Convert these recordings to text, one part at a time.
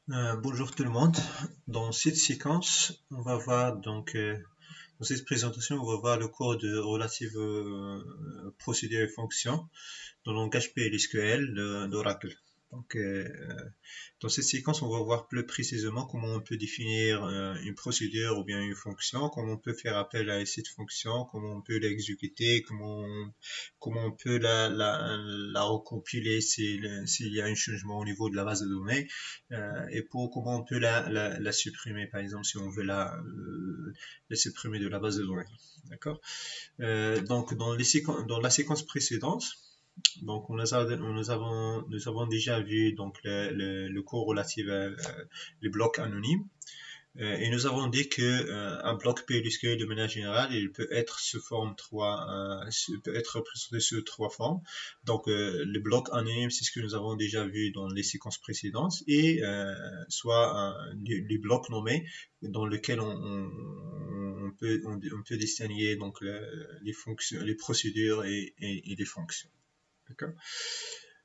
Bonjour tout le monde. Dans cette séquence, on va voir dans cette présentation, on va voir le cours de relative procédures et fonctions dans le langage PLSQL d'Oracle. Donc, euh, dans cette séquence, on va voir plus précisément comment on peut définir une procédure ou bien une fonction, comment on peut faire appel à cette fonction, comment on peut l'exécuter, comment on peut la recompiler s'il y a un changement au niveau de la base de données, et comment on peut la supprimer, par exemple, si on veut la supprimer de la base de données. D'accord? Donc, dans la séquence précédente, donc, nous avons déjà vu le cours relatif les blocs anonymes. Et nous avons dit que un bloc PLSQL de manière générale, il peut être peut être représenté sous trois formes. Donc, le bloc anonyme, c'est ce que nous avons déjà vu dans les séquences précédentes, et soit les blocs nommés dans lesquels on peut distinguer les fonctions, les procédures et les fonctions. D'accord.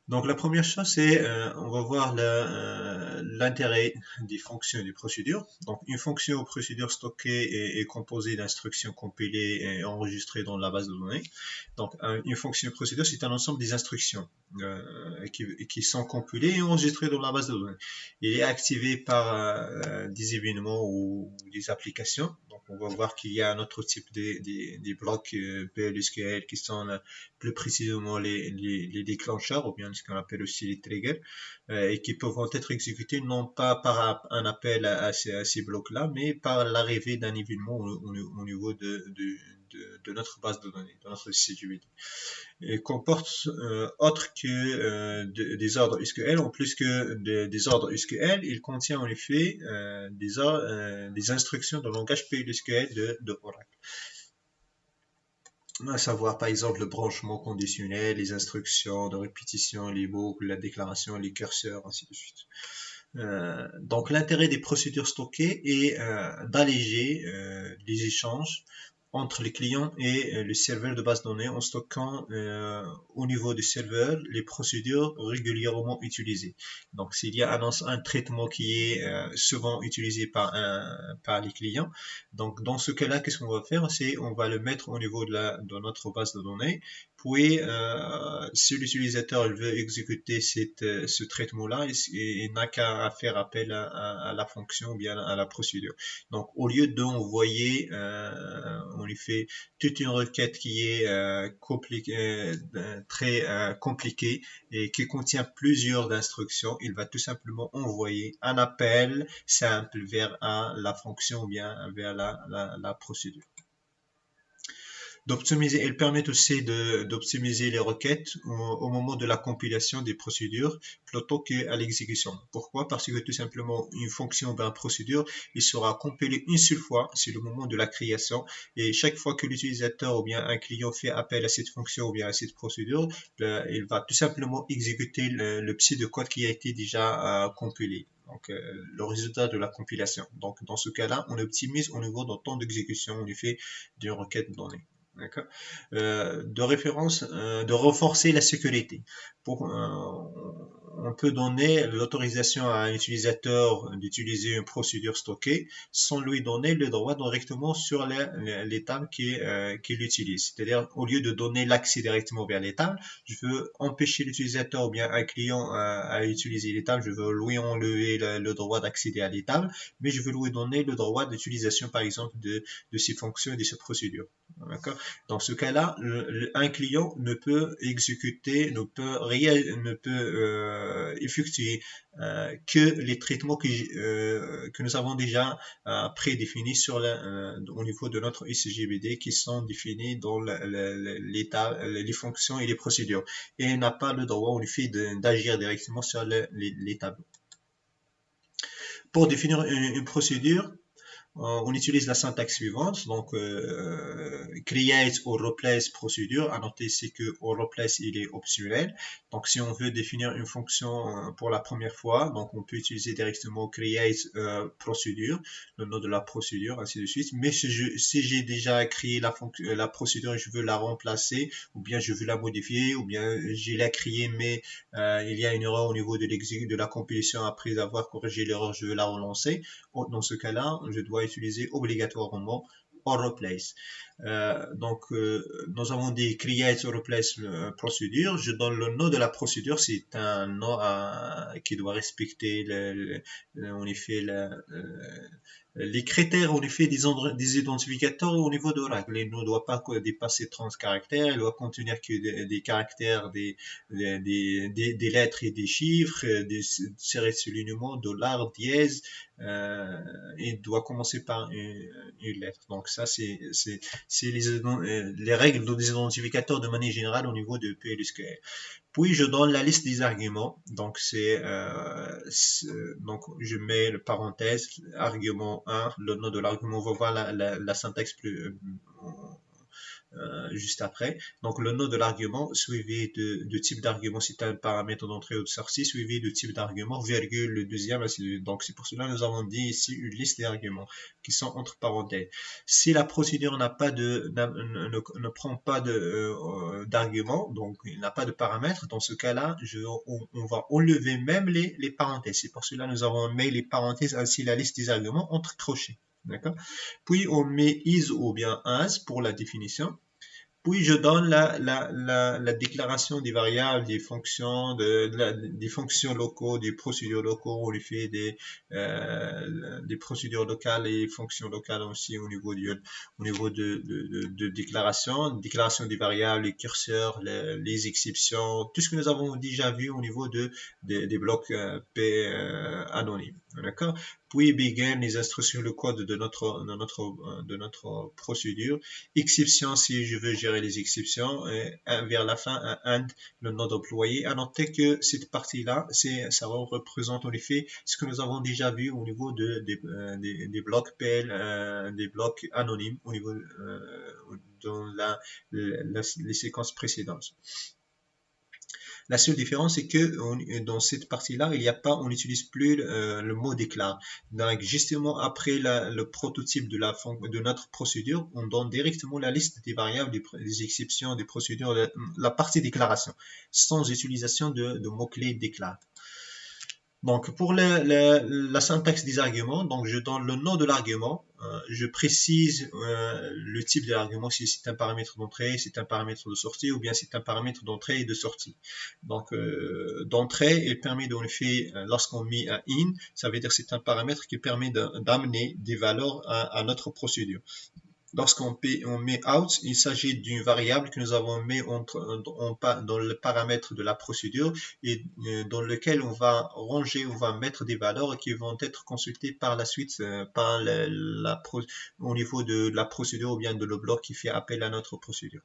Donc la première chose, c'est on va voir l'intérêt des fonctions et des procédures. Donc une fonction ou procédure stockée est composée d'instructions compilées et enregistrées dans la base de données. Donc une fonction ou procédure, c'est un ensemble des instructions qui sont compilées et enregistrées dans la base de données. Il est activé par des événements ou des applications. Donc on va voir qu'il y a un autre type des blocs PLSQL qui sont plus précisément les déclencheurs, ou bien ce qu'on appelle aussi les triggers, et qui peuvent être exécutés non pas par un appel à ces blocs-là, mais par l'arrivée d'un événement au niveau de notre base de données, de notre CGBD. Et comporte autre que des ordres SQL, en plus que des ordres SQL, il contient en effet des instructions de langage PLSQL de Oracle. À savoir par exemple le branchement conditionnel, les instructions de répétition, les boucles, la déclaration, les curseurs, ainsi de suite. Donc l'intérêt des procédures stockées est d'alléger les échanges entre les clients et le serveur de base de données en stockant au niveau du serveur les procédures régulièrement utilisées. Donc s'il y a un traitement qui est souvent utilisé par les clients, donc dans ce cas-là, qu'est-ce qu'on va faire? C'est on va le mettre au niveau de notre base de données. Puis si l'utilisateur il veut exécuter ce traitement-là, il n'a qu'à faire appel à la fonction ou bien à la procédure. Donc, au lieu d'envoyer, on lui fait toute une requête qui est très compliquée et qui contient plusieurs instructions, il va tout simplement envoyer un appel simple vers la fonction ou bien vers la procédure. D'optimiser, elle permet aussi d'optimiser les requêtes au moment de la compilation des procédures plutôt qu'à l'exécution. Pourquoi? Parce que tout simplement, une fonction ou une procédure, il sera compilé une seule fois, c'est le moment de la création, et chaque fois que l'utilisateur ou bien un client fait appel à cette fonction ou bien à cette procédure, il va tout simplement exécuter le pseudocode qui a été déjà compilé. Donc, le résultat de la compilation. Donc, dans ce cas-là, on optimise au niveau du temps d'exécution, en effet, d'une requête donnée. D'accord. De référence, de renforcer la sécurité. On peut donner l'autorisation à un utilisateur d'utiliser une procédure stockée sans lui donner le droit directement sur les tables qu'il utilise. C'est-à-dire, au lieu de donner l'accès directement vers les tables, je veux empêcher l'utilisateur ou bien un client à utiliser les tables. Je veux lui enlever le droit d'accéder à les tables, mais je veux lui donner le droit d'utilisation, par exemple, de ces fonctions et de ces procédures. D'accord. Dans ce cas-là, un client ne peut exécuter, ne peut effectuer que les traitements que nous avons déjà prédéfinis au niveau de notre ICGBD qui sont définis dans les fonctions et les procédures. Et il n'a pas le droit, en effet, d'agir directement sur les tableaux. Pour définir une procédure, on utilise la syntaxe suivante, donc create ou replace procédure. À noter, c'est que au replace il est optionnel. Donc si on veut définir une fonction pour la première fois, donc on peut utiliser directement create procédure, le nom de la procédure, ainsi de suite. Mais si j'ai déjà créé la procédure et je veux la remplacer, ou bien je veux la modifier, ou bien j'ai la créée mais il y a une erreur au niveau de la compilation après avoir corrigé l'erreur, je veux la relancer. Dans ce cas-là, je dois utiliser obligatoirement or replace. Nous avons dit create or replace procédure. Je donne le nom de la procédure. C'est un nom qui doit respecter en effet les critères en effet des identificateurs au niveau d'Oracle. Il ne doit pas dépasser 30 caractères. Il doit contenir que des caractères, des lettres et des chiffres, des séries de soulignement, dollar, dièse. Il doit commencer par une lettre. Donc ça, c'est les règles des identificateurs de manière générale au niveau de PLSQL. Puis je donne la liste des arguments. Donc donc je mets le parenthèse argument 1, le nom de l'argument. On va voir la syntaxe plus juste après. Donc le nom de l'argument suivi de type d'argument, c'est un paramètre d'entrée ou de sortie, suivi de type d'argument, virgule, le deuxième. Donc c'est pour cela que nous avons dit ici une liste d'arguments qui sont entre parenthèses. Si la procédure ne prend pas d'argument, donc il n'a pas de paramètres, dans ce cas-là, on va enlever même les parenthèses. C'est pour cela que nous avons mis les parenthèses ainsi la liste des arguments entre crochets. D'accord? Puis on met is ou bien as pour la définition. Puis je donne la déclaration des variables, des fonctions, des fonctions locaux, des procédures locaux. On les fait des procédures locales et fonctions locales aussi au niveau de déclaration des variables, les curseurs, les exceptions, tout ce que nous avons déjà vu au niveau des blocs P anonymes. D'accord? Puis begin les instructions, le code de notre procédure. Exception si je veux gérer les exceptions. Et vers la fin, un and, le nom d'employé. À noter que cette partie-là, ça représente en effet ce que nous avons déjà vu au niveau des blocs PL, des blocs anonymes au niveau dans les séquences précédentes. La seule différence, c'est que dans cette partie-là, on n'utilise plus le mot déclare. Donc, justement, après le prototype de notre procédure, on donne directement la liste des variables, des exceptions, des procédures, la partie déclaration, sans utilisation de mots-clés déclare. Donc, pour la syntaxe des arguments, donc je donne le nom de l'argument, je précise le type de l'argument, si c'est un paramètre d'entrée, si c'est un paramètre de sortie, ou bien c'est un paramètre d'entrée et de sortie. Donc, d'entrée, il permet lorsqu'on met un in, ça veut dire que c'est un paramètre qui permet d'amener des valeurs à notre procédure. Lorsqu'on met out, il s'agit d'une variable que nous avons mis dans le paramètre de la procédure et dans lequel on va mettre des valeurs qui vont être consultées par la suite au niveau de la procédure ou bien de le bloc qui fait appel à notre procédure.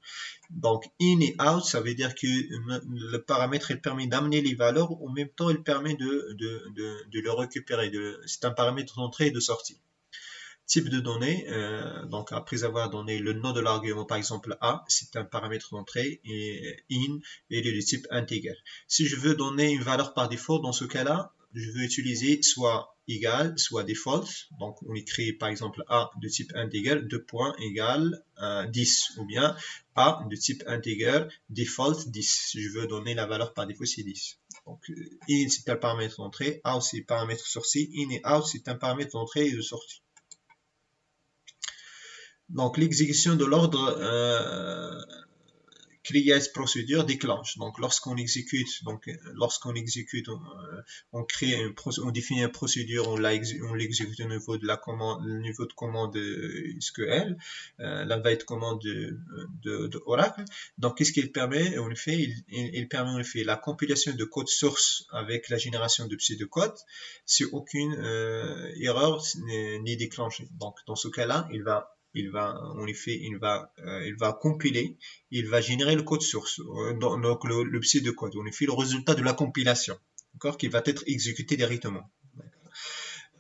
Donc, in et out, ça veut dire que le paramètre il permet d'amener les valeurs, en même temps il permet de le récupérer. C'est un paramètre d'entrée et de sortie. Type de données, donc après avoir donné le nom de l'argument, par exemple A, c'est un paramètre d'entrée, et in, et il est de type integer. Si je veux donner une valeur par défaut, dans ce cas-là, je veux utiliser soit égal, soit default. Donc on écrit par exemple A de type integer, 2 points égale 10, ou bien A de type integer, default 10. Si je veux donner la valeur par défaut, c'est 10. Donc in c'est un paramètre d'entrée, out c'est un paramètre sortie, in et out c'est un paramètre d'entrée et de sortie. Donc l'exécution de l'ordre create procédure déclenche. Donc lorsqu'on exécute, on définit une procédure, on l'exécute au niveau de la commande, le niveau de commande SQL, la veille de commande de Oracle. Donc qu'est-ce qu'il permet? En effet, il permet en effet la compilation de code source avec la génération de pseudocode si aucune erreur n'est déclenchée. Donc dans ce cas-là, il va compiler, il va générer le code source, donc le pseudocode, en effet le résultat de la compilation, d'accord, qui va être exécuté directement.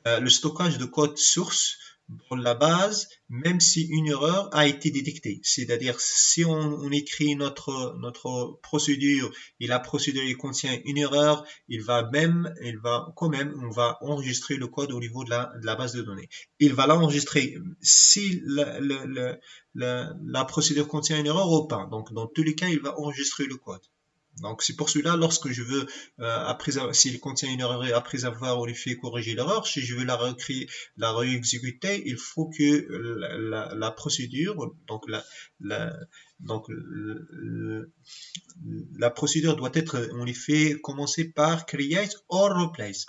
Le stockage de code source dans la base, même si une erreur a été détectée. C'est-à-dire, si on écrit notre procédure et la procédure contient une erreur, quand même, on va enregistrer le code au niveau de la base de données. Il va l'enregistrer si la procédure contient une erreur ou pas. Donc, dans tous les cas, il va enregistrer le code. Donc c'est pour cela, lorsque je veux, s'il contient une erreur et après avoir en effet corrigé l'erreur, si je veux la recréer, la réexécuter, il faut que la procédure, la, donc la procédure doit être en effet commencer par create or replace,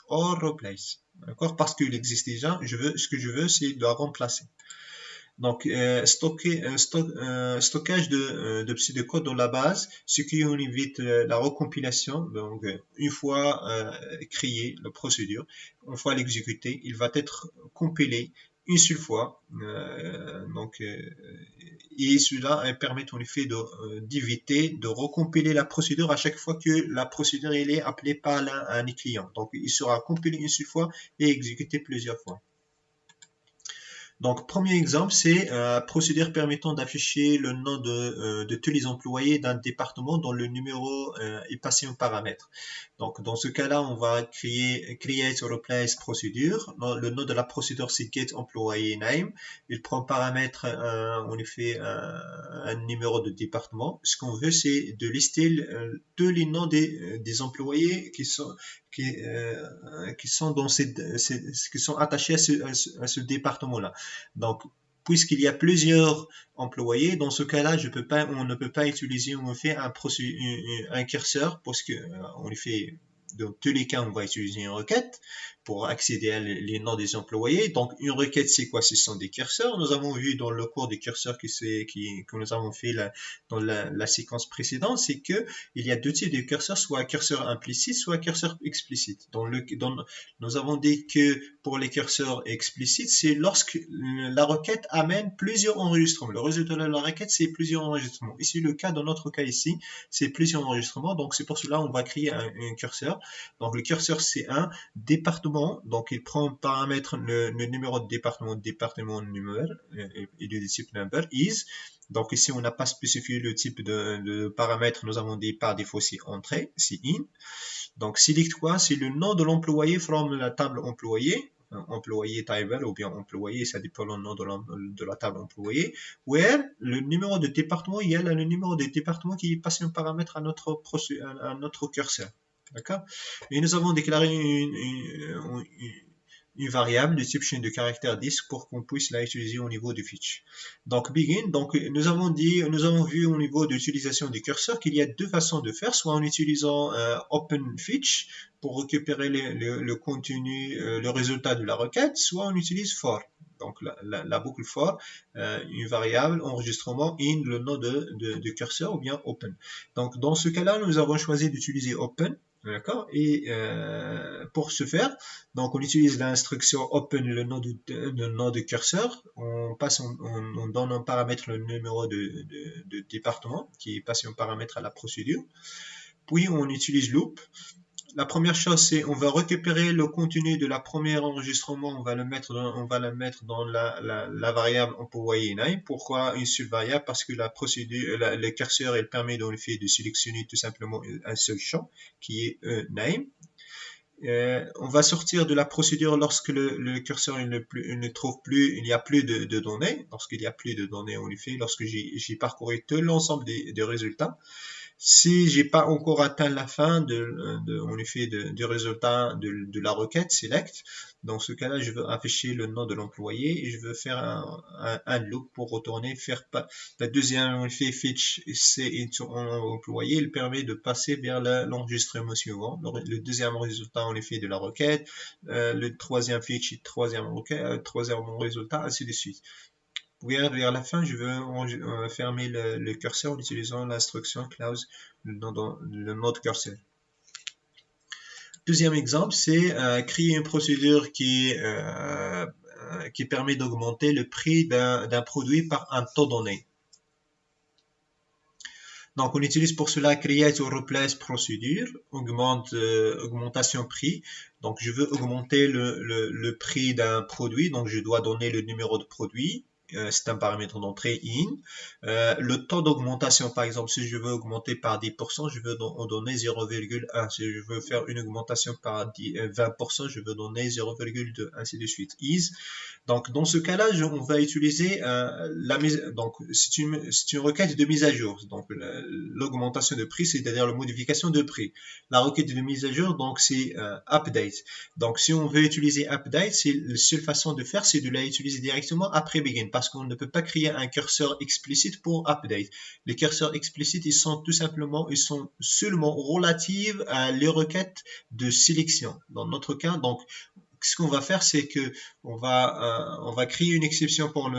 d'accord? Parce qu'il existe déjà, ce que je veux, c'est de la remplacer. Donc, stockage de pseudocode dans la base, ce qui évite la recompilation. Donc, une fois créé la procédure, une fois l'exécuter, il va être compilé une seule fois. Et cela permet en effet d'éviter de recompiler la procédure à chaque fois que la procédure elle est appelée par un client. Donc, il sera compilé une seule fois et exécuté plusieurs fois. Donc, premier exemple, c'est procédure permettant d'afficher le nom de tous les employés d'un département dont le numéro est passé en paramètre. Donc, dans ce cas-là, on va créer create or replace procédure. Le nom de la procédure, c'est get employee name. Il prend paramètre, en effet, un numéro de département. Ce qu'on veut, c'est de lister tous les noms des employés qui sont qui sont attachés à ce département-là. Donc, puisqu'il y a plusieurs employés, dans ce cas-là, on ne peut pas utiliser, on fait un curseur, parce que, on fait, dans tous les cas, on va utiliser une requête pour accéder à les noms des employés. Donc, une requête, c'est quoi? Ce sont des curseurs. Nous avons vu dans le cours des curseurs que nous avons fait dans la séquence précédente, c'est que il y a deux types de curseurs, soit un curseur implicite, soit un curseur explicite. Nous avons dit que pour les curseurs explicites, c'est lorsque la requête amène plusieurs enregistrements. Le résultat de la requête, c'est plusieurs enregistrements. Ici, dans notre cas ici, c'est plusieurs enregistrements. Donc, c'est pour cela qu'on va créer un curseur. Donc, le curseur, c'est un département. Donc, il prend paramètre le numéro de département numéro et du type number is. Donc ici, on n'a pas spécifié le type de paramètre. Nous avons dit par défaut, c'est entrée, c'est in. Donc, select quoi? C'est le nom de l'employé from la table employé. Employé table ou bien employé, ça dépend du nom de la table employé. Where le numéro de département, il y a le numéro de département qui est passé en paramètre à notre curseur. D'accord? Et nous avons déclaré une variable de type chaîne de caractères 10 pour qu'on puisse la utiliser au niveau du fetch. Donc begin, donc nous avons vu au niveau de l'utilisation du curseur qu'il y a deux façons de faire, soit en utilisant open fetch pour récupérer le contenu, le résultat de la requête, soit on utilise for. Donc la boucle for, une variable enregistrement in le nom de curseur ou bien open. Donc dans ce cas-là, nous avons choisi d'utiliser open. D'accord. Et pour ce faire, donc on utilise l'instruction open le nom de curseur. On donne en paramètre le numéro de département qui est passé en paramètre à la procédure. Puis on utilise loop. La première chose, c'est on va récupérer le contenu de la première enregistrement, on va le mettre dans la variable employé name. Pourquoi une seule variable? Parce que la procédure, le curseur, il permet dans le fait de sélectionner tout simplement un seul champ qui est name. On va sortir de la procédure lorsque le curseur il ne trouve plus, il n'y a plus de données. Lorsqu'il n'y a plus de données, en effet, lorsque j'ai parcouru tout l'ensemble des résultats. Si j'ai pas encore atteint la fin du résultat de la requête select, dans ce cas-là, je veux afficher le nom de l'employé et je veux faire un loop pour retourner faire la deuxième en effet fetch c'est employé, il permet de passer vers l'enregistrement suivant, le deuxième résultat en effet de la requête, le troisième fetch, troisième résultat, ainsi de suite. Vers la fin, je veux fermer le curseur en utilisant l'instruction close le mode curseur. Deuxième exemple, c'est créer une procédure qui permet d'augmenter le prix d'un produit par un taux donné. Donc, on utilise pour cela create or replace procedure, augmentation prix. Donc, je veux augmenter le prix d'un produit, donc je dois donner le numéro de produit. C'est un paramètre d'entrée in. Le taux d'augmentation, par exemple, si je veux augmenter par 10%, je veux en donner 0,1. Si je veux faire une augmentation par 20%, je veux donner 0,2, ainsi de suite. Is. Donc, dans ce cas-là, on va utiliser la mise. Donc, c'est une requête de mise à jour. Donc, l'augmentation de prix, c'est-à-dire la modification de prix. La requête de mise à jour, donc, c'est update. Donc, si on veut utiliser update, c'est la seule façon de faire, c'est de la utiliser directement après begin, parce qu'on ne peut pas créer un curseur explicite pour update. Les curseurs explicites, ils sont seulement relatifs à les requêtes de sélection. Dans notre cas, donc, ce qu'on va faire, c'est que on va créer une exception pour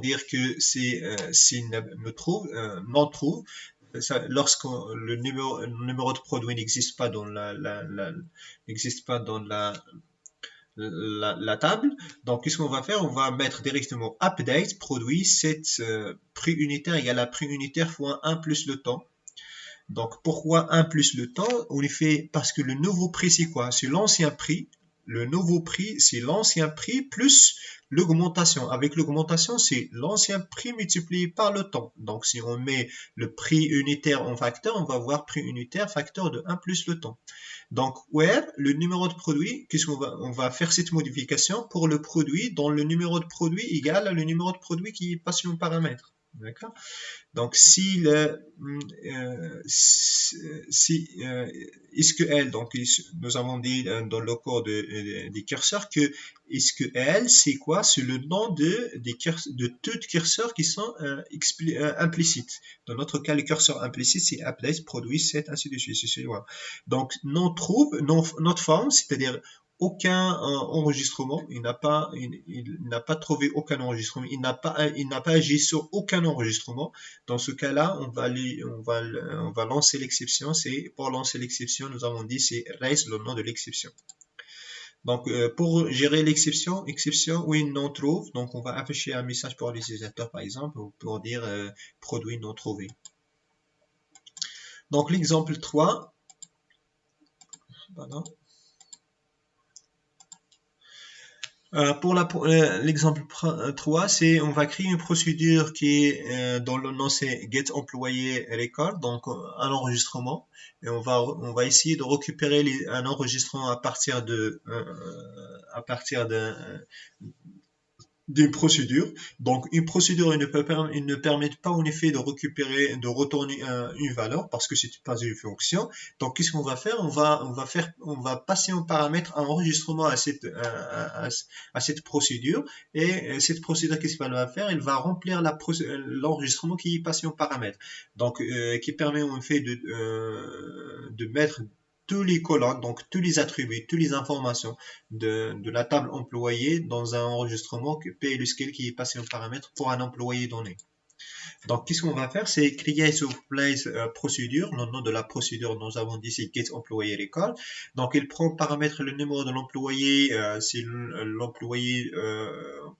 dire que c'est non true. Lorsque le numéro de produit n'existe pas dans n'existe pas dans la table. Donc, qu'est-ce qu'on va faire? On va mettre directement update produit set prix unitaire égale à prix unitaire fois 1 plus le temps. Donc, pourquoi 1 plus le temps? On le fait parce que le nouveau prix, c'est quoi? C'est l'ancien prix. Le nouveau prix, c'est l'ancien prix plus l'augmentation. Avec l'augmentation, c'est l'ancien prix multiplié par le temps. Donc, si on met le prix unitaire en facteur, on va voir prix unitaire facteur de 1 plus le temps. Donc, where le numéro de produit, on va faire cette modification pour le produit dont le numéro de produit égale le numéro de produit qui est passé en paramètre. D'accord? Donc, si SQL, donc nous avons dit dans le cours des curseurs que SQL, c'est quoi? C'est le nom de tous les curseurs qui sont implicites. Dans notre cas, les curseurs implicites, c'est update, produit, set, ainsi de suite. Donc, not found, c'est-à-dire aucun enregistrement, il n'a pas trouvé aucun enregistrement, il n'a pas agi sur aucun enregistrement. Dans ce cas-là, on va lancer l'exception. Pour lancer l'exception, nous avons dit c'est raise le nom de l'exception. Donc, pour gérer l'exception, win non trouve, donc on va afficher un message pour l'utilisateur, par exemple, pour dire produit non trouvé. Donc, l'exemple 3, pardon. Pour l'exemple 3, c'est on va créer une procédure qui est dont le nom c'est get employé record, donc un enregistrement, et on va essayer de récupérer un enregistrement à partir d'une procédure. Donc, une procédure, il ne permet pas en effet de récupérer, de retourner une valeur parce que c'est pas une fonction. Donc, qu'est-ce qu'on va faire? On va passer en paramètre un enregistrement à cette procédure. Et cette procédure, qu'est-ce qu'elle va faire? Elle va remplir l'enregistrement qui est passé en paramètre. Donc, qui permet en fait de mettre tous les colonnes, donc tous les attributs, toutes les informations de la table employée dans un enregistrement P le scale qui est passé en paramètre pour un employé donné. Donc, qu'est-ce qu'on va faire? C'est create or place procédure. Le nom de la procédure, nous avons dit, c'est get employé record. Donc, il prend paramètre le numéro de l'employé, c'est l'employé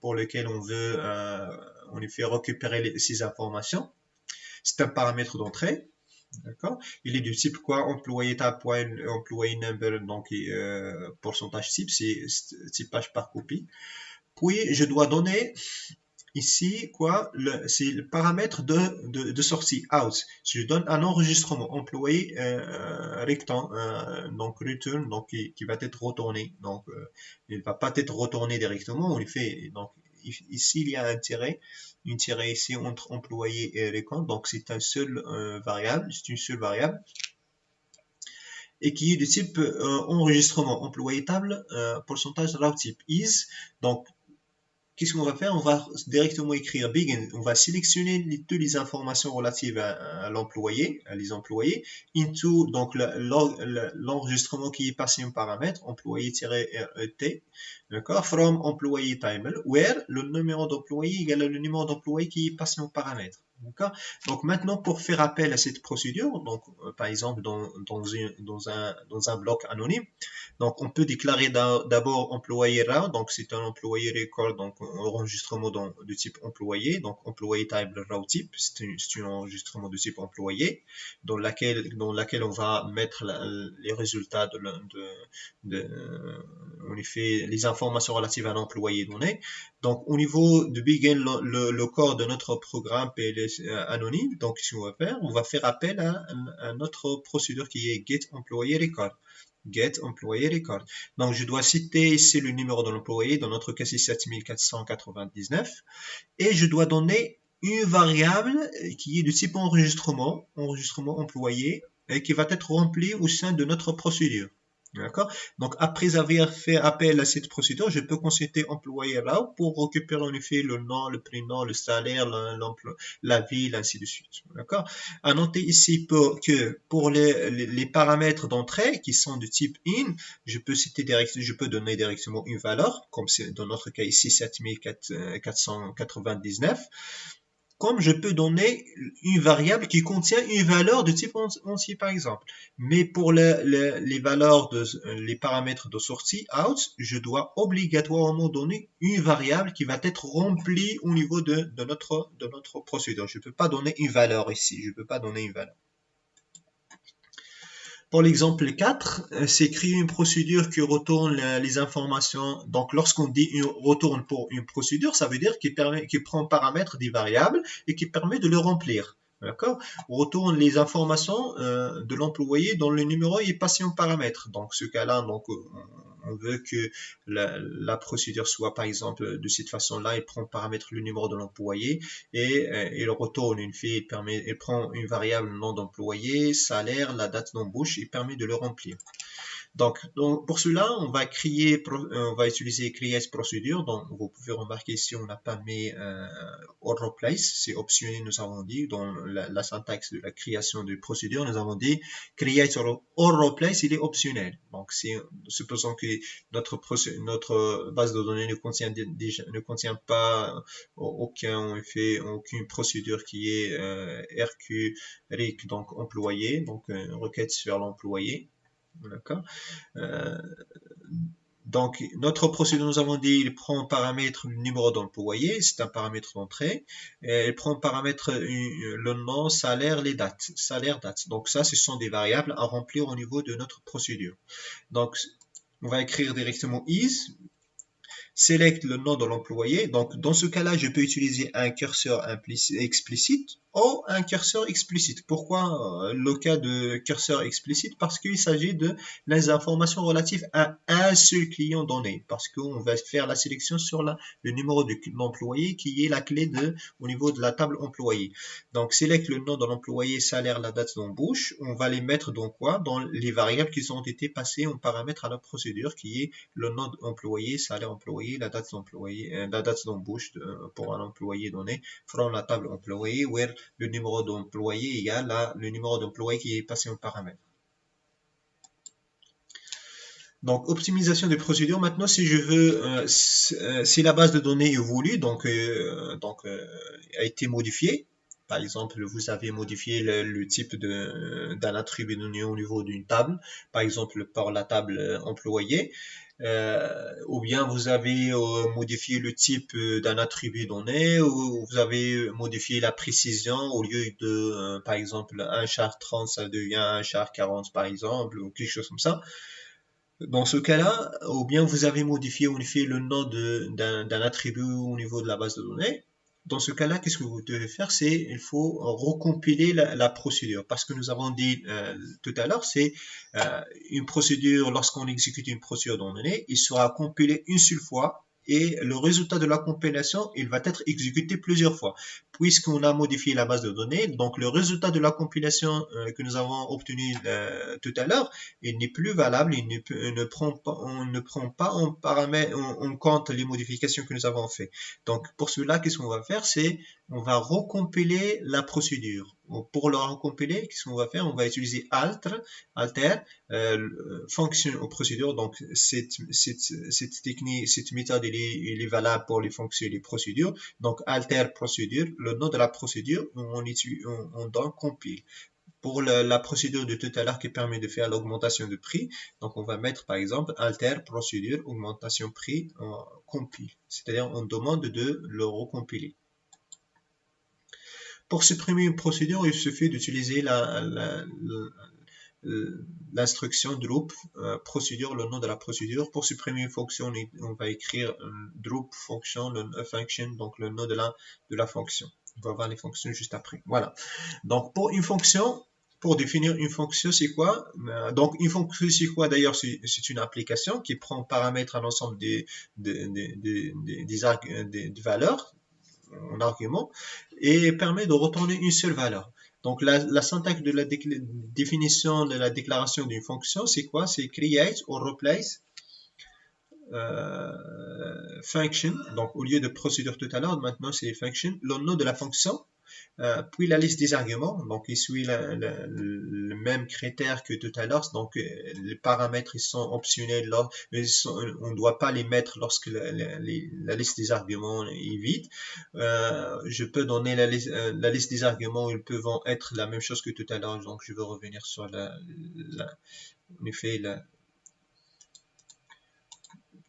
pour lequel on veut, on lui fait récupérer ces informations. C'est un paramètre d'entrée. D'accord? Il est du type quoi? Employé tab, employé number, donc pourcentage type, c'est typage par copie. Puis je dois donner ici quoi? C'est le paramètre de sortie out. Si je donne un enregistrement employé donc return, donc qui va être retourné. Donc il va pas être retourné directement. On lui fait donc ici il y a un tiret. Une tirée ici entre employé et récolte, donc c'est une seule variable, et qui est de type enregistrement employé table, pourcentage route type is. Donc qu'est-ce qu'on va faire? On va directement écrire begin. On va sélectionner toutes les informations relatives à l'employé, à les employés, into donc l'enregistrement qui est passé en paramètre, employé-ret, d'accord, from employé timer, where le numéro d'employé égale le numéro d'employé qui est passé en paramètre. D'accord? Donc maintenant, pour faire appel à cette procédure, donc par exemple dans un bloc anonyme, donc on peut déclarer d'abord employé raw, donc c'est un employé record, donc un enregistrement de type employé, donc employé type raw type, c'est un enregistrement de type employé, dans laquelle on va mettre les résultats en effet, les informations relatives à l'employé donné. Donc, au niveau de begin le corps de notre programme PLS anonyme, donc, ce qu'on va faire, on va faire appel à notre procédure qui est get employee record. Get employee record. Donc, je dois citer ici le numéro de l'employé, dans notre cas, c'est 7499, et je dois donner une variable qui est de type enregistrement employé, et qui va être remplie au sein de notre procédure. D'accord? Donc, après avoir fait appel à cette procédure, je peux consulter employé raw pour récupérer en effet le nom, le prénom, le salaire, l'emploi, la ville, ainsi de suite. D'accord? À noter ici que pour les paramètres d'entrée qui sont de type in, je peux donner directement une valeur, comme c'est dans notre cas ici 7499. Comme je peux donner une variable qui contient une valeur de type entier, par exemple. Mais pour les valeurs les paramètres de sortie, out, je dois obligatoirement donner une variable qui va être remplie au niveau de notre procédure. Je ne peux pas donner une valeur ici. Je ne peux pas donner une valeur. Pour l'exemple 4, c'est créer une procédure qui retourne les informations. Donc, lorsqu'on dit retourne pour une procédure, ça veut dire qu'il prend paramètre des variables et qui permet de le remplir. D'accord? On retourne les informations de l'employé dont le numéro est passé en paramètre. Donc, ce cas-là, donc, on veut que la procédure soit, par exemple, de cette façon-là, il prend paramètre le numéro de l'employé et il retourne une fille, il prend une variable nom d'employé, salaire, la date d'embauche, il permet de le remplir. Donc, pour cela, on va utiliser create procedure. Donc, vous pouvez remarquer ici, on n'a pas mis or replace, c'est optionnel, nous avons dit, dans la syntaxe de la création de procédure, nous avons dit create or replace, il est optionnel. Donc, supposons que notre base de données ne contient pas aucune procédure qui est RQ, RIC, donc employé, donc requête sur l'employé. D'accord. Donc, notre procédure, nous avons dit, il prend en paramètre le numéro d'employé, c'est un paramètre d'entrée. Il prend en paramètre le nom, salaire, les dates. Salaire, date. Donc, ça, ce sont des variables à remplir au niveau de notre procédure. Donc, on va écrire directement is, select le nom de l'employé. Donc, dans ce cas-là, je peux utiliser un curseur explicite ou un curseur explicite. Pourquoi le cas de curseur explicite? Parce qu'il s'agit de les informations relatives à un seul client donné. Parce qu'on va faire la sélection sur le numéro de l'employé qui est la clé au niveau de la table employé. Donc, select le nom de l'employé, salaire, la date d'embauche. On va les mettre dans quoi? Dans les variables qui ont été passées en paramètre à la procédure qui est le nom d'employé, salaire employé, la date d'embauche pour un employé donné, from la table employé, where le numéro d'employé égale le numéro d'employé qui est passé en paramètre. Donc, optimisation des procédures. Maintenant, si je veux, si la base de données évolue, donc a été modifiée. Par exemple, vous avez modifié le type d'un attribut donné au niveau d'une table, par exemple par la table employé. Ou bien vous avez modifié le type d'un attribut donné, ou vous avez modifié la précision au lieu de, par exemple, un char 30, ça devient un char 40, par exemple, ou quelque chose comme ça. Dans ce cas-là, ou bien vous avez modifié le nom d'un attribut au niveau de la base de données. Dans ce cas-là, qu'est-ce que vous devez faire? Il faut recompiler la procédure. Parce que nous avons dit tout à l'heure, c'est une procédure, lorsqu'on exécute une procédure donnée, il sera compilé une seule fois et le résultat de la compilation, il va être exécuté plusieurs fois. Puisqu'on a modifié la base de données, donc le résultat de la compilation que nous avons obtenu tout à l'heure, il n'est plus valable, on ne prend pas en compte les modifications que nous avons faites. Donc, pour cela, qu'est-ce qu'on va faire? On va recompiler la procédure. Pour la recompiler, qu'est-ce qu'on va faire? On va utiliser alter, fonction aux procédures. Donc, cette technique, cette méthode, elle est valable pour les fonctions et les procédures. Donc, alter procédure, le nom de la procédure, on donne compile. Pour la procédure de tout à l'heure qui permet de faire l'augmentation de prix, donc on va mettre par exemple alter procédure augmentation prix compile, c'est-à-dire on demande de le recompiler. Pour supprimer une procédure, il suffit d'utiliser l'instruction drop procédure, le nom de la procédure. Pour supprimer une fonction, on va écrire drop function, function, donc le nom de la fonction. On va voir les fonctions juste après. Voilà. Donc pour une fonction, pour définir une fonction, c'est quoi? Donc une fonction, c'est quoi? D'ailleurs, c'est une application qui prend en paramètre un ensemble des valeurs en argument et permet de retourner une seule valeur. Donc la syntaxe de la définition de la déclaration d'une fonction, c'est quoi? C'est create ou replace function. Donc au lieu de procédure tout à l'heure, maintenant c'est function, le nom de la fonction, puis la liste des arguments. Donc il suit le même critère que tout à l'heure. Donc les paramètres ils sont optionnels, on ne doit pas les mettre lorsque la liste des arguments est vide. Je peux donner la liste des arguments, ils peuvent être la même chose que tout à l'heure. Donc je vais revenir sur en effet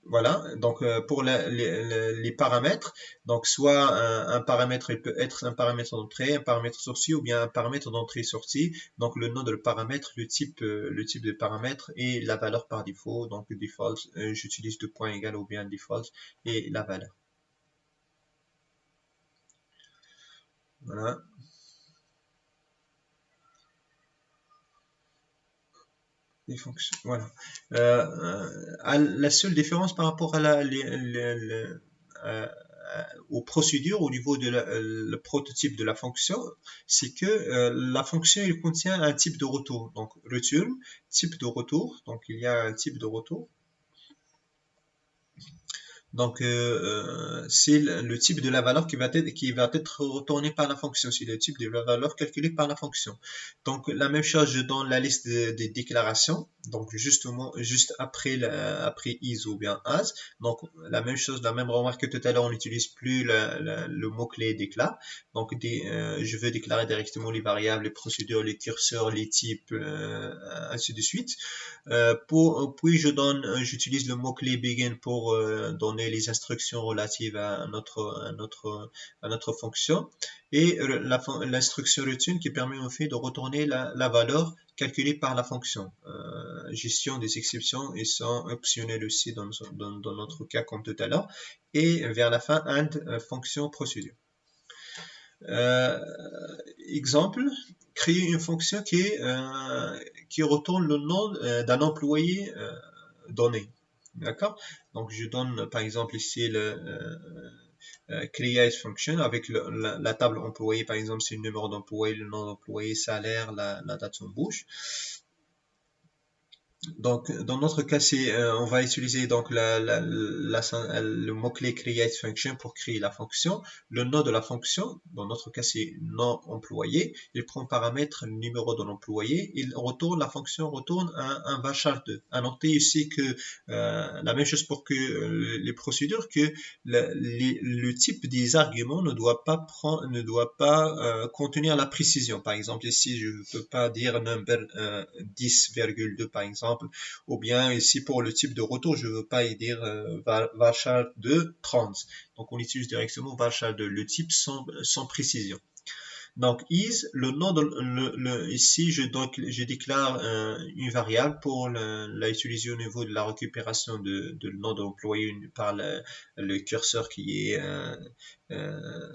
voilà, donc pour les paramètres, donc soit un paramètre, il peut être un paramètre d'entrée, un paramètre sortie ou bien un paramètre d'entrée-sortie. Donc le nom de le paramètre, le type de paramètre et la valeur par défaut. Donc default, j'utilise deux points égal ou bien default et la valeur. Voilà. Les fonctions, voilà. La seule différence par rapport à aux procédures au niveau de le prototype de la fonction, c'est que la fonction il contient un type de retour. Donc return, type de retour. Donc il y a un type de retour. Donc, c'est le type de la valeur qui va être retourné par la fonction. C'est le type de la valeur calculée par la fonction. Donc, la même chose, je donne la liste des déclarations. Donc, justement, juste après is ou bien as. Donc, la même chose, la même remarque que tout à l'heure, on n'utilise plus le mot-clé déclare. Donc, je veux déclarer directement les variables, les procédures, les curseurs, les types, ainsi de suite. Puis j'utilise le mot-clé begin pour donner les instructions relatives à notre fonction et l'instruction return qui permet en fait de retourner la valeur calculée par la fonction. Gestion des exceptions et sont optionnelles aussi dans notre cas comme tout à l'heure. Et vers la fin, and fonction procédure. Exemple, créer une fonction qui retourne le nom d'un employé donné. D'accord? Donc, je donne par exemple ici le create function avec la table employé, par exemple, c'est le numéro d'employé, le nom d'employé, salaire, la date d'embauche. Donc, dans notre cas, on va utiliser donc le mot-clé create function pour créer la fonction. Le nom de la fonction, dans notre cas, c'est nom employé. Il prend paramètre le numéro de l'employé. La fonction retourne un varchar 2. À noter ici que la même chose pour que les procédures, que le type des arguments ne doit pas contenir la précision. Par exemple, ici, je ne peux pas dire number 10,2 par exemple. Ou bien ici pour le type de retour, je ne veux pas y dire varchar de 30. Donc on utilise directement varchar de le type sans précision. Donc is, le nom ici je déclare une variable pour la utiliser au niveau de la récupération de le nom de l'employé par le curseur qui est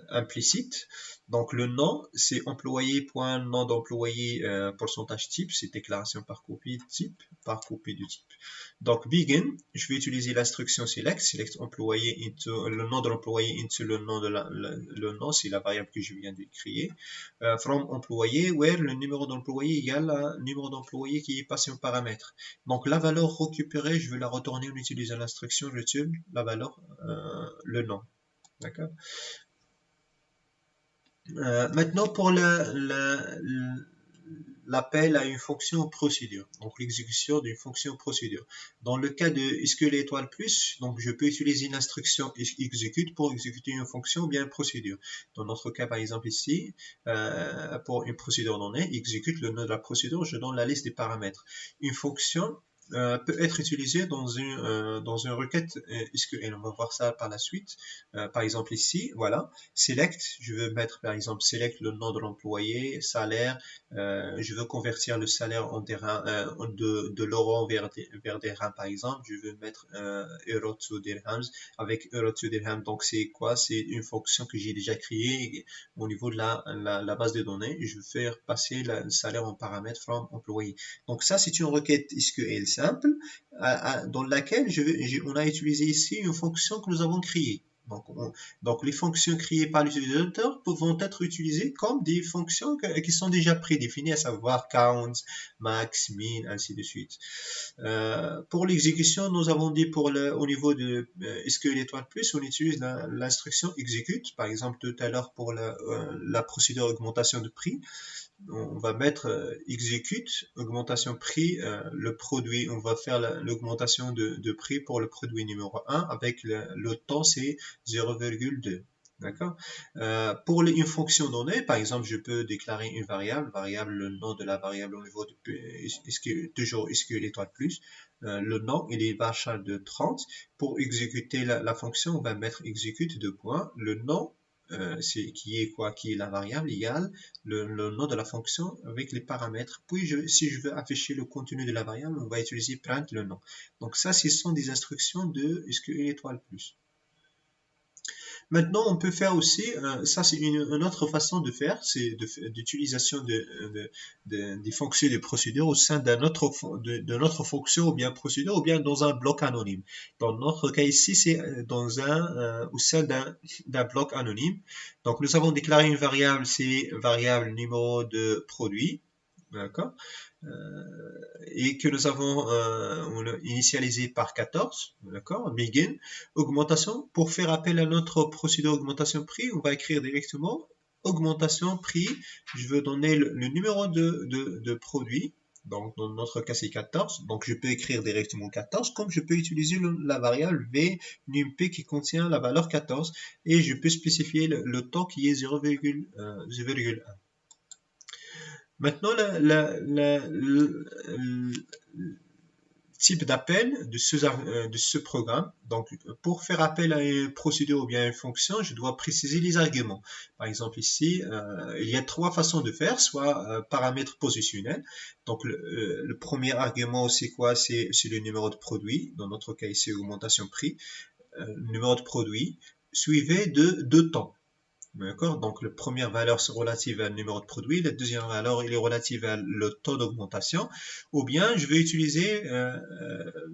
implicite. Donc le nom, c'est employé.nom d'employé pourcentage type, c'est déclaration par copie de type, par copie du type. Donc begin, je vais utiliser l'instruction select employé into le nom de l'employé into le nom le nom, c'est la variable que je viens de créer. From employé, where le numéro d'employé égale le numéro d'employé qui est passé en paramètre. Donc la valeur récupérée, je vais la retourner en utilisant l'instruction return la valeur, le nom. D'accord. Maintenant pour la l'appel à une fonction procédure, donc l'exécution d'une fonction procédure. Dans le cas de SQL étoile plus, donc je peux utiliser une instruction execute pour exécuter une fonction ou bien une procédure. Dans notre cas, par exemple ici, pour une procédure donnée, exécute le nom de la procédure, je donne la liste des paramètres. Une fonction peut être utilisé dans une requête SQL. On va voir ça par la suite. Par exemple ici, voilà, select, je veux mettre par exemple select le nom de l'employé, salaire, je veux convertir le salaire en de l'euro vers dirham par exemple, je veux mettre euro to dirhams avec euro to dirham. Donc c'est quoi? C'est une fonction que j'ai déjà créée au niveau de la base de données. Je veux faire passer le salaire en paramètre from employé. Donc ça, c'est une requête SQL simple dans laquelle on a utilisé ici une fonction que nous avons créée. Donc les fonctions créées par l'utilisateur vont être utilisées comme des fonctions qui sont déjà prédéfinies, à savoir count, max, min, ainsi de suite. Pour l'exécution, nous avons dit au niveau de SQL étoile plus, on utilise l'instruction execute. Par exemple, tout à l'heure pour la procédure augmentation de prix, on va mettre execute, augmentation prix, le produit, on va faire l'augmentation de prix pour le produit numéro 1 avec le temps c'est 0,2. D'accord. Pour une fonction donnée, par exemple, je peux déclarer une variable, le nom de la variable au niveau de toujours SQL étoile plus, le nom il est varchar de 30. Pour exécuter la fonction, on va mettre execute deux points, le nom qui est la variable égale le nom de la fonction avec les paramètres. Puis si je veux afficher le contenu de la variable, on va utiliser print le nom. Donc ça, ce sont des instructions de SQL étoile plus. Maintenant, on peut faire aussi, ça c'est une autre façon de faire, c'est d'utilisation des fonctions et des procédures au sein de notre fonction ou bien procédure ou bien dans un bloc anonyme. Dans notre cas ici, c'est au sein d'un bloc anonyme. Donc nous avons déclaré une variable, c'est variable numéro de produit. D'accord, et que nous avons initialisé par 14, d'accord, begin, augmentation. Pour faire appel à notre procédure augmentation prix, on va écrire directement augmentation prix, je veux donner le numéro de produit, donc dans notre cas c'est 14, donc je peux écrire directement 14, comme je peux utiliser la variable v nump qui contient la valeur 14, et je peux spécifier le temps qui est 0,1. Maintenant, le type d'appel de ce programme. Donc, pour faire appel à une procédure ou bien à une fonction, je dois préciser les arguments. Par exemple, ici, il y a trois façons de faire, soit paramètre positionnel. Donc, le premier argument, c'est quoi? C'est le numéro de produit. Dans notre cas ici, augmentation prix. Numéro de produit, suivi de deux temps. D'accord. Donc, la première valeur c'est relative à le numéro de produit, la deuxième valeur il est relative à le taux d'augmentation, ou bien je vais utiliser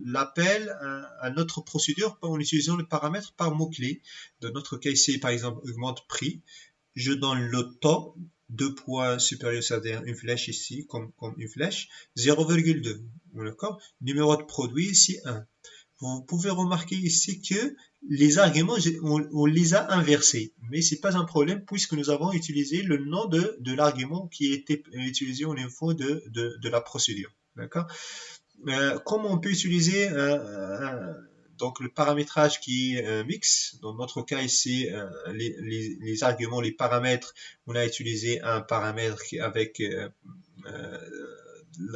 l'appel à notre procédure en utilisant le paramètre par mot-clé. Dans notre cas ici, par exemple, augmente prix, je donne le taux, 2 points supérieurs, c'est-à-dire une flèche ici, comme une flèche, 0,2. D'accord. Numéro de produit ici, 1. Vous pouvez remarquer ici que les arguments, on les a inversés, mais c'est pas un problème puisque nous avons utilisé le nom de l'argument qui était utilisé au niveau de la procédure. D'accord. Comment on peut utiliser donc le paramétrage qui est mix. Dans notre cas ici, les arguments, les paramètres, on a utilisé un paramètre avec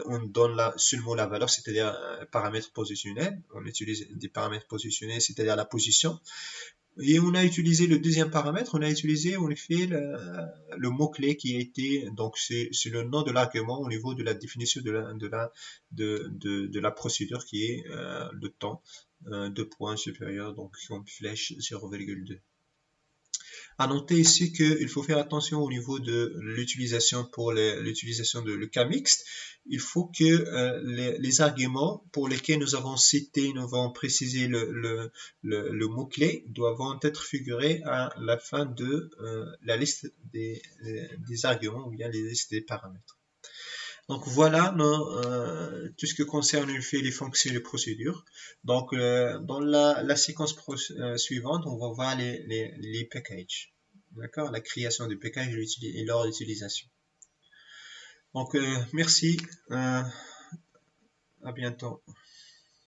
on donne seulement la valeur, c'est-à-dire un paramètre positionnel. On utilise des paramètres positionnels, c'est-à-dire la position. Et on a utilisé le deuxième paramètre, on a utilisé en effet le mot-clé qui a été, donc c'est le nom de l'argument au niveau de la définition de la procédure qui est le temps, 2 points supérieur, donc comme flèche 0,2. À noter ici qu'il faut faire attention au niveau de l'utilisation pour l'utilisation de le cas mixte. Il faut que les arguments pour lesquels nous avons cité, nous avons précisé le mot-clé, doivent être figurés à la fin de la liste des arguments ou bien les listes des paramètres. Donc voilà tout ce qui concerne les fonctions et les procédures. Donc dans la séquence suivante, on va voir les packages. D'accord, la création des packages et leur utilisation. Donc, merci. À bientôt.